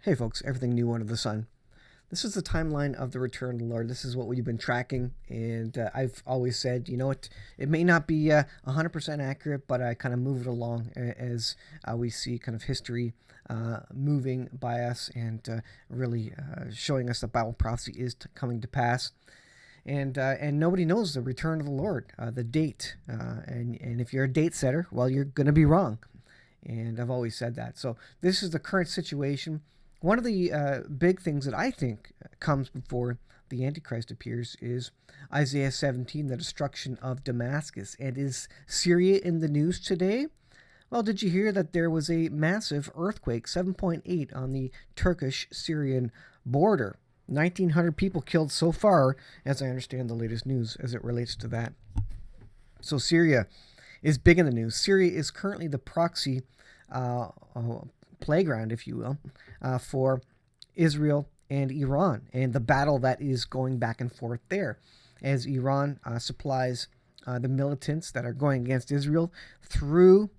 Hey folks, everything new under the sun. This is the timeline of the return of the Lord. This is what we've been tracking, and I've always said, it may not be 100% accurate, but I kind of move it along as we see kind of history moving by us and really showing us that Bible prophecy is coming to pass. And nobody knows the return of the Lord, the date. And if you're a date setter, well, you're going to be wrong. And I've always said that. So this is the current situation. One of the big things that I think comes before the Antichrist appears is Isaiah 17, the destruction of Damascus. And is Syria in the news today? Well, did you hear that there was a massive earthquake, 7.8, on the Turkish-Syrian border? 1,900 people killed so far, as I understand the latest news as it relates to that. So Syria is big in the news. Syria is currently the proxy playground, if you will, for Israel and Iran, and the battle that is going back and forth there, as Iran supplies the militants that are going against Israel through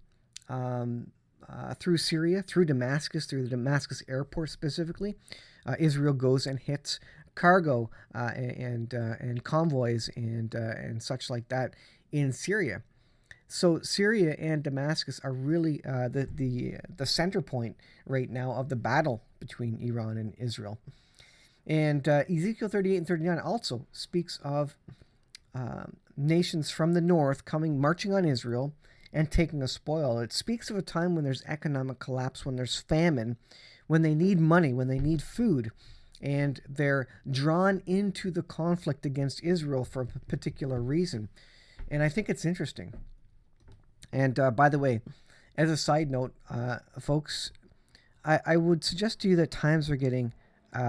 Syria, through Damascus, through the Damascus airport specifically. Israel goes and hits cargo and convoys and such like that in Syria. So Syria and Damascus are really the center point right now of the battle between Iran and Israel. And Ezekiel 38 and 39 also speaks of nations from the north marching on Israel and taking a spoil. It speaks of a time when there's economic collapse, when there's famine, when they need money, when they need food, and they're drawn into the conflict against Israel for a particular reason. And I think it's interesting. And by the way, as a side note, folks, I would suggest to you that times are getting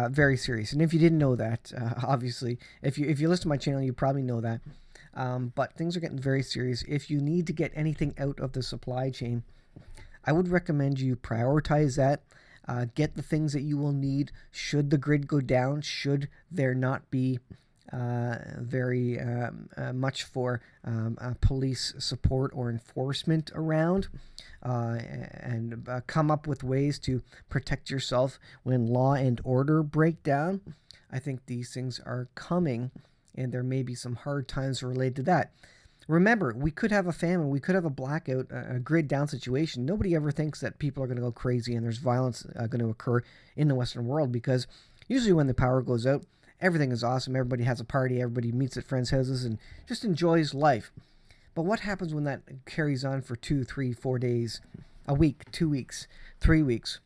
very serious. And if you didn't know that, obviously, if you listen to my channel, you probably know that. But things are getting very serious. If you need to get anything out of the supply chain, I would recommend you prioritize that. Get the things that you will need should the grid go down, should there not be very much for police support or enforcement around, and come up with ways to protect yourself when law and order break down. I think these things are coming, and there may be some hard times related to that. Remember, we could have a famine, we could have a blackout, a grid down situation. Nobody ever thinks that people are going to go crazy and there's violence going to occur in the Western world, because usually when the power goes out, everything is awesome. Everybody has a party. Everybody meets at friends' houses and just enjoys life. But what happens when that carries on for 2, 3, 4 days, a week, 2 weeks, 3 weeks?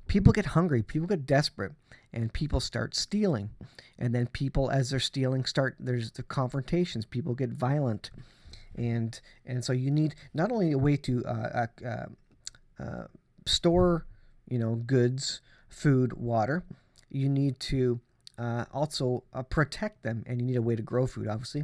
People get hungry. People get desperate. And people start stealing. And then people, as they're stealing, there's the confrontations. People get violent. And so you need not only a way to store, goods, food, water. You need to also protect them, and you need a way to grow food, obviously,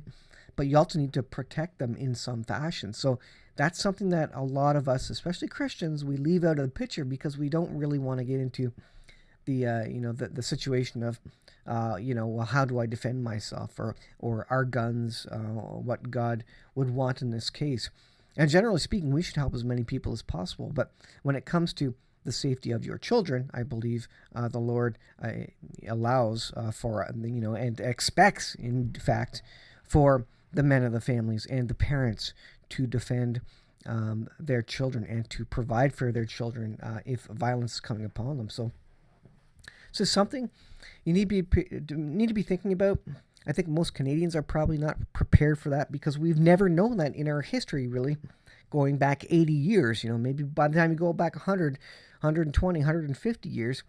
but you also need to protect them in some fashion. So that's something that a lot of us, especially Christians, we leave out of the picture because we don't really want to get into the situation of well, how do I defend myself, or our guns, what God would want in this case. And generally speaking, we should help as many people as possible. But when it comes to the safety of your children, I believe the Lord allows for, and expects, in fact, for the men of the families and the parents to defend their children and to provide for their children if violence is coming upon them. So something you need to be thinking about. I think most Canadians are probably not prepared for that, because we've never known that in our history, really, going back 80 years. Maybe by the time you go back 100, 120, 150 years,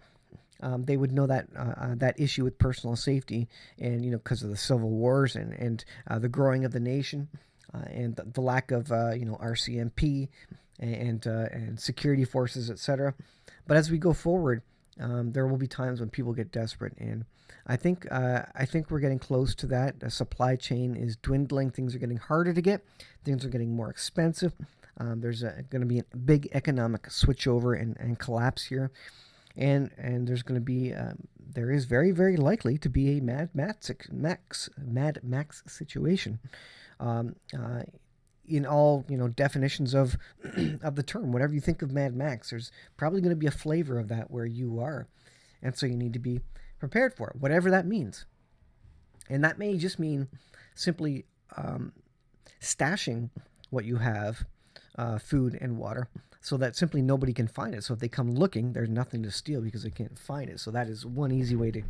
they would know that issue with personal safety, and because of the civil wars and the growing of the nation, and the lack of RCMP and security forces, etc. But as we go forward, there will be times when people get desperate, and I think we're getting close to that. The supply chain is dwindling. Things are getting harder to get. Things are getting more expensive. There's going to be a big economic switchover and collapse here, and there's going to be there is very, very likely to be a Mad Max situation. In all definitions of of the term, whatever you think of Mad Max, there's probably going to be a flavor of that where you are. And so you need to be prepared for it, whatever that means. And that may just mean simply stashing what you have, food and water, so that simply nobody can find it. So if they come looking, there's nothing to steal because they can't find it. So that is one easy way to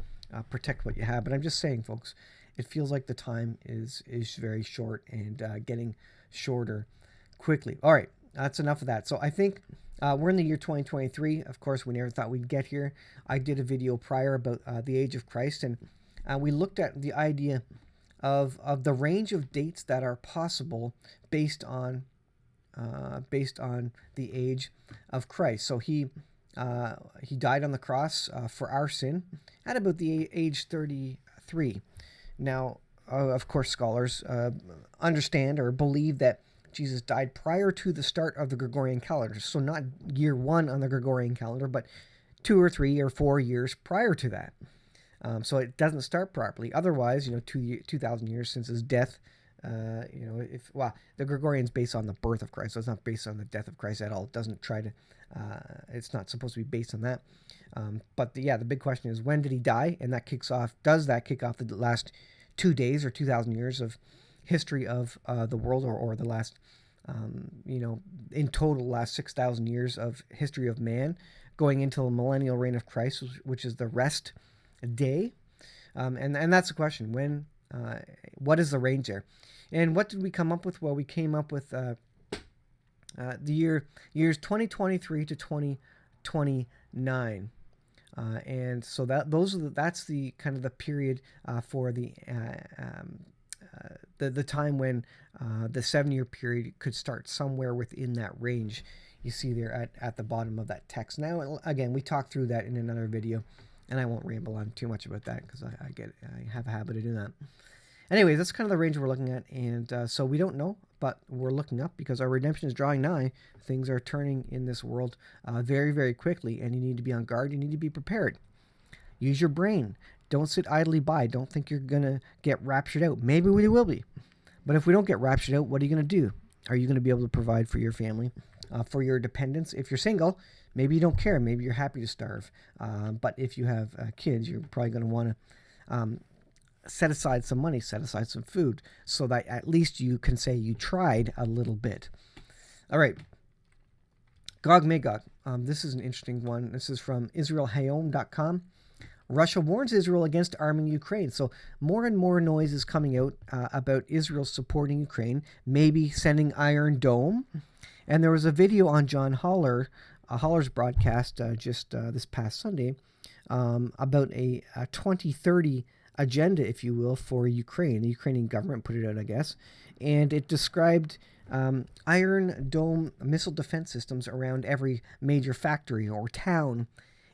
protect what you have. But I'm just saying, folks, it feels like the time is very short and getting shorter quickly. All right, that's enough of that. So I think we're in the year 2023. Of course, we never thought we'd get here. I did a video prior about the age of Christ, and we looked at the idea of the range of dates that are possible based on the age of Christ. So he died on the cross for our sin at about the age 33. Now, of course, scholars understand or believe that Jesus died prior to the start of the Gregorian calendar. So not year 1 on the Gregorian calendar, but 2 or 3 or 4 years prior to that. So it doesn't start properly. Otherwise, 2,000 years since his death. The Gregorian's based on the birth of Christ, so it's not based on the death of Christ at all. It doesn't try to. It's not supposed to be based on that. But the big question is, when did he die? And that kicks off. Does that kick off the last 2 days or 2,000 years of history of the world, or the last, in total, last 6,000 years of history of man, going into the millennial reign of Christ, which is the rest day, and that's the question. When, what is the range there, and what did we come up with? Well, we came up with the years 2023 to 2029, and so that's the kind of the period for the time when the 7-year period could start somewhere within that range. You see there at the bottom of that text. Now, again, we talked through that in another video, and I won't ramble on too much about that because I have a habit of doing that. Anyways, that's kind of the range we're looking at, and so we don't know, but we're looking up because our redemption is drawing nigh. Things are turning in this world very, very quickly, and you need to be on guard. You need to be prepared. Use your brain. Don't sit idly by. Don't think you're going to get raptured out. Maybe we will be, but if we don't get raptured out, what are you going to do? Are you going to be able to provide for your family, for your dependents? If you're single, maybe you don't care. Maybe you're happy to starve. But if you have kids, you're probably going to want to set aside some money, set aside some food, so that at least you can say you tried a little bit. All right. Gog Magog. This is an interesting one. This is from IsraelHayom.com. Russia warns Israel against arming Ukraine. So more and more noise is coming out about Israel supporting Ukraine, maybe sending Iron Dome. And there was a video on John Holler's broadcast just this past Sunday about a 2030 agenda, if you will, for Ukraine. The Ukrainian government put it out, I guess. And it described Iron Dome missile defense systems around every major factory or town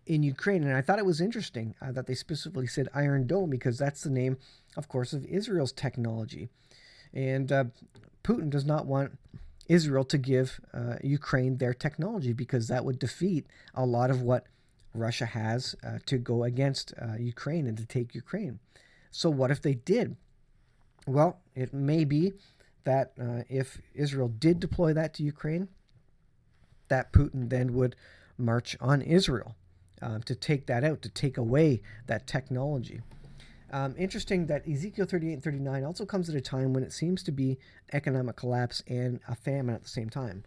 in Ukraine. And I thought it was interesting that they specifically said Iron Dome, because that's the name, of course, of Israel's technology. And Putin does not want Israel to give Ukraine their technology, because that would defeat a lot of what Russia has to go against Ukraine and to take Ukraine. So what if they did? Well, it may be that if Israel did deploy that to Ukraine, that Putin then would march on Israel to take that out, to take away that technology. Interesting that Ezekiel 38 and 39 also comes at a time when it seems to be economic collapse and a famine at the same time.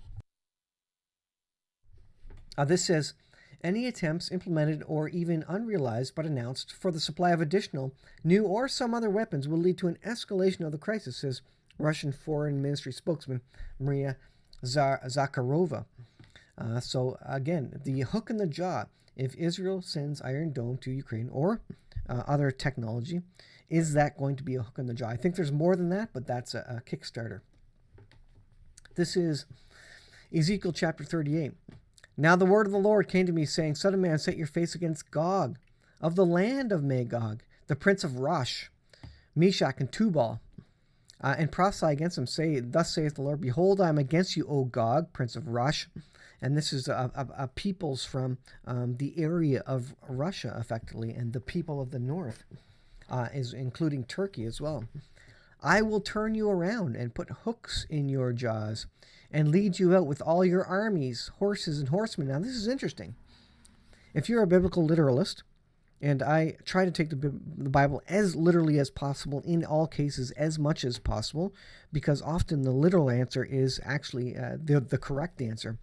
This says, any attempts implemented or even unrealized but announced for the supply of additional, new or some other weapons will lead to an escalation of the crisis, says Russian Foreign Ministry spokesman Maria Zakharova. So again, the hook in the jaw, if Israel sends Iron Dome to Ukraine or other technology, is that going to be a hook in the jaw? I think there's more than that, but that's a Kickstarter. This is Ezekiel chapter 38. Now the word of the Lord came to me, saying, Son of man, set your face against Gog, of the land of Magog, the prince of Rosh, Meshach, and Tubal, and prophesy against him. Say, thus saith the Lord, Behold, I am against you, O Gog, prince of Rosh. And this is a peoples from the area of Russia, effectively, and the people of the north, is including Turkey as well. I will turn you around and put hooks in your jaws and lead you out with all your armies, horses, and horsemen. Now, this is interesting. If you're a biblical literalist, And I try to take the Bible as literally as possible in all cases, as much as possible, because often the literal answer is actually the correct answer.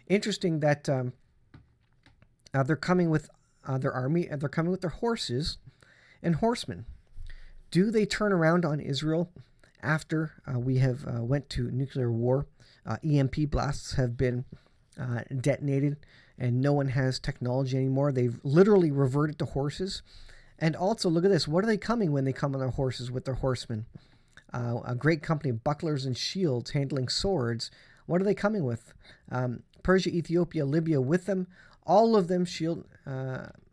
Interesting that they're coming with their army, and they're coming with their horses and horsemen. Do they turn around on Israel after we have went to nuclear war? EMP blasts have been detonated, and no one has technology anymore. They've literally reverted to horses. And also, look at this. What are they coming when they come on their horses with their horsemen? A great company, bucklers and shields, handling swords. What are they coming with? Persia, Ethiopia, Libya with them. All of them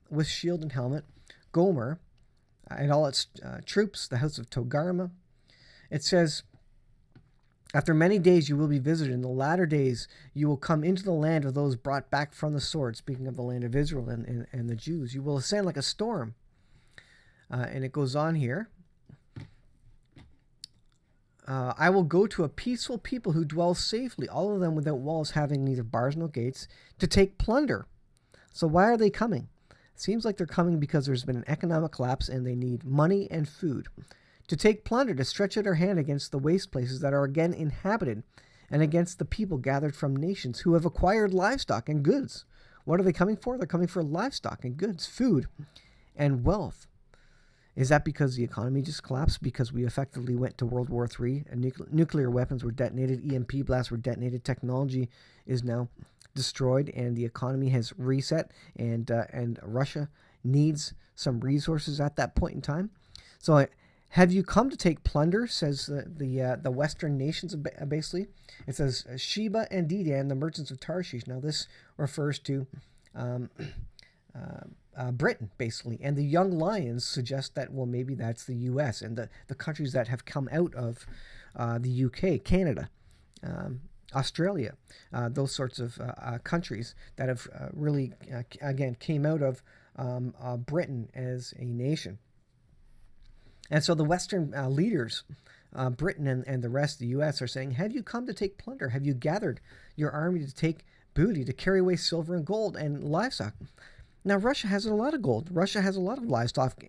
with shield and helmet. Gomer and all its troops, the house of Togarmah. It says, after many days you will be visited. In the latter days you will come into the land of those brought back from the sword. Speaking of the land of Israel and the Jews. You will ascend like a storm. And it goes on here. I will go to a peaceful people who dwell safely, all of them without walls, having neither bars nor gates, to take plunder. So why are they coming? It seems like they're coming because there's been an economic collapse and they need money and food. To take plunder, to stretch out our hand against the waste places that are again inhabited, and against the people gathered from nations who have acquired livestock and goods. What are they coming for? They're coming for livestock and goods, food and wealth. Is that because the economy just collapsed? Because we effectively went to World War III and nuclear weapons were detonated, EMP blasts were detonated, technology is now destroyed, and the economy has reset, and Russia needs some resources at that point in time? So have you come to take plunder, says the Western nations, basically. It says, Sheba and Dedan, the merchants of Tarshish. Now this refers to Britain, basically. And the young lions suggest that, well, maybe that's the U.S. and the countries that have come out of the U.K., Canada, Australia, those sorts of countries that have really, again, came out of Britain as a nation. And so the Western leaders, Britain and the rest of the U.S., are saying, have you come to take plunder? Have you gathered your army to take booty, to carry away silver and gold and livestock? Now, Russia has a lot of gold. Russia has a lot of livestock,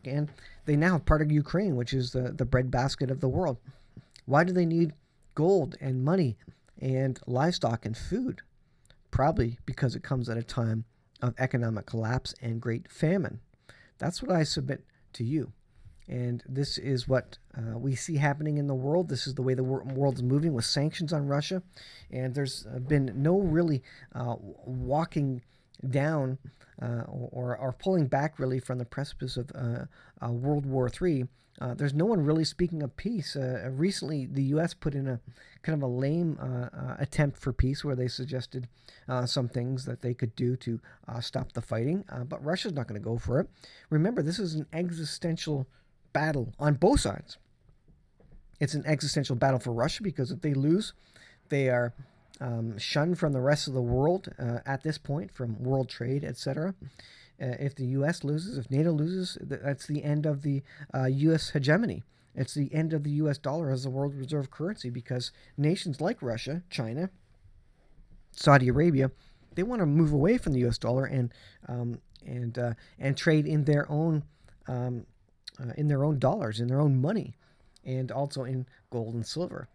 and they now have part of Ukraine, which is the breadbasket of the world. Why do they need gold and money and livestock and food? Probably because it comes at a time of economic collapse and great famine. That's what I submit to you. And this is what we see happening in the world. This is the way the world is moving with sanctions on Russia. And there's been no really walking down or pulling back really from the precipice of World War III. There's no one really speaking of peace. Recently, the U.S. put in a kind of a lame attempt for peace where they suggested some things that they could do to stop the fighting. But Russia's not going to go for it. Remember, this is an existential battle on both sides. It's an existential battle for Russia because if they lose, they are shunned from the rest of the world at this point, from world trade, etc. If the U.S. loses, if NATO loses, that's the end of the U.S. hegemony. It's the end of the U.S. dollar as the world reserve currency because nations like Russia, China, Saudi Arabia, they want to move away from the U.S. dollar and trade in their own dollars, in their own money, and also in gold and silver.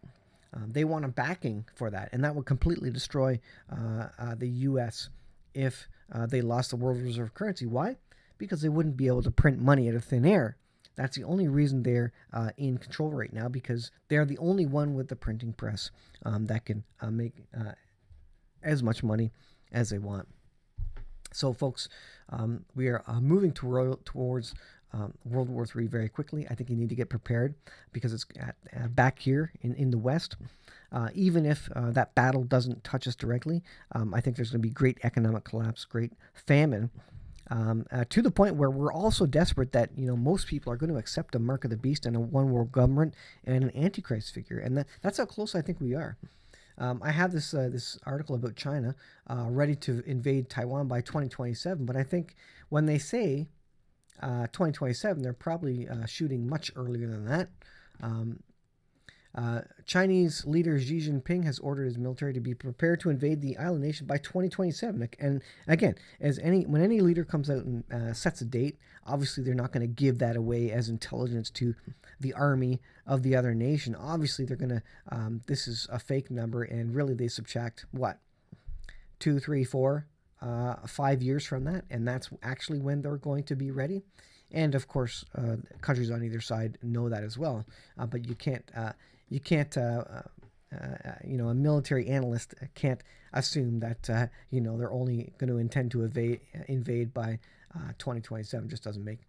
They want a backing for that, and that would completely destroy the U.S. if they lost the world reserve currency. Why? Because they wouldn't be able to print money out of thin air. That's the only reason they're in control right now, because they're the only one with the printing press that can make as much money as they want. So, folks, we are moving towards World War III very quickly. I think you need to get prepared because it's back here in the West. Even if that battle doesn't touch us directly, I think there's going to be great economic collapse, great famine, to the point where we're also desperate that most people are going to accept a mark of the beast and a one world government and an antichrist figure, and that's how close I think we are. I have this article about China ready to invade Taiwan by 2027, but I think when they say 2027, they're probably shooting much earlier than that. Chinese leader Xi Jinping has ordered his military to be prepared to invade the island nation by 2027. And again, when any leader comes out and sets a date, obviously they're not going to give that away as intelligence to the army of the other nation. Obviously, they're going to. This is a fake number, and really they subtract what 2, 3, 4, 5 years from that, and that's actually when they're going to be ready. And of course, countries on either side know that as well. But you can't, a military analyst can't assume that they're only going to intend to invade by 2027. Just doesn't make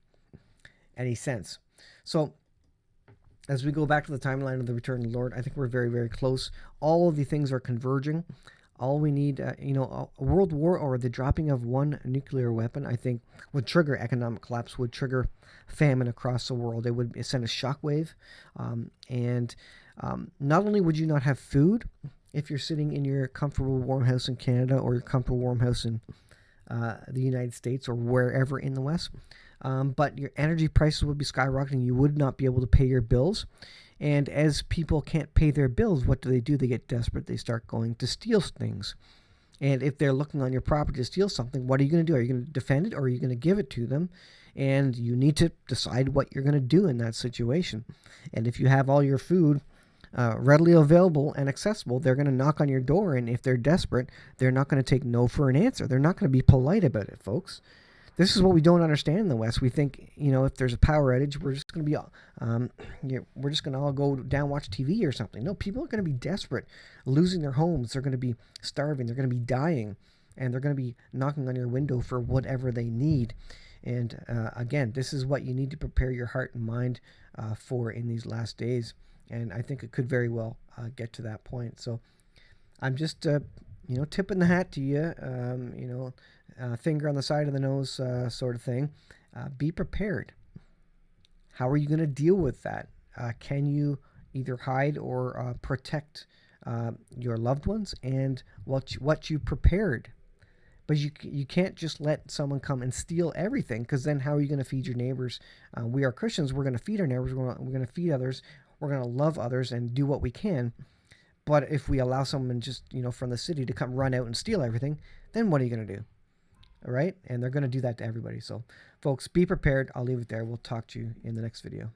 any sense. So as we go back to the timeline of the return of the Lord, I think we're very, very close. All of the things are converging. All we need, a world war or the dropping of one nuclear weapon, I think, would trigger economic collapse, would trigger famine across the world. It would send a shockwave. And not only would you not have food if you're sitting in your comfortable warm house in Canada or your comfortable warm house in the United States or wherever in the West, but your energy prices would be skyrocketing. You would not be able to pay your bills. And as people can't pay their bills, what do? They get desperate. They start going to steal things. And if they're looking on your property to steal something, what are you going to do? Are you going to defend it or are you going to give it to them? And you need to decide what you're going to do in that situation. And if you have all your food readily available and accessible, they're going to knock on your door. And if they're desperate, they're not going to take no for an answer. They're not going to be polite about it, folks. This is what we don't understand in the West. We think, if there's a power outage, we're just going to be, we're just going to all go down watch TV or something. No, people are going to be desperate, losing their homes. They're going to be starving. They're going to be dying, and they're going to be knocking on your window for whatever they need. And again, this is what you need to prepare your heart and mind for in these last days. And I think it could very well get to that point. So I'm just, tipping the hat to you, finger on the side of the nose sort of thing. Be prepared. How are you going to deal with that? Can you either hide or protect your loved ones and what you prepared? But you can't just let someone come and steal everything, because then how are you going to feed your neighbors? We are Christians. We're going to feed our neighbors. We're going to feed others. We're going to love others and do what we can. But if we allow someone just, from the city to come run out and steal everything, then what are you going to do? All right? And they're going to do that to everybody. So, folks, be prepared. I'll leave it there. We'll talk to you in the next video.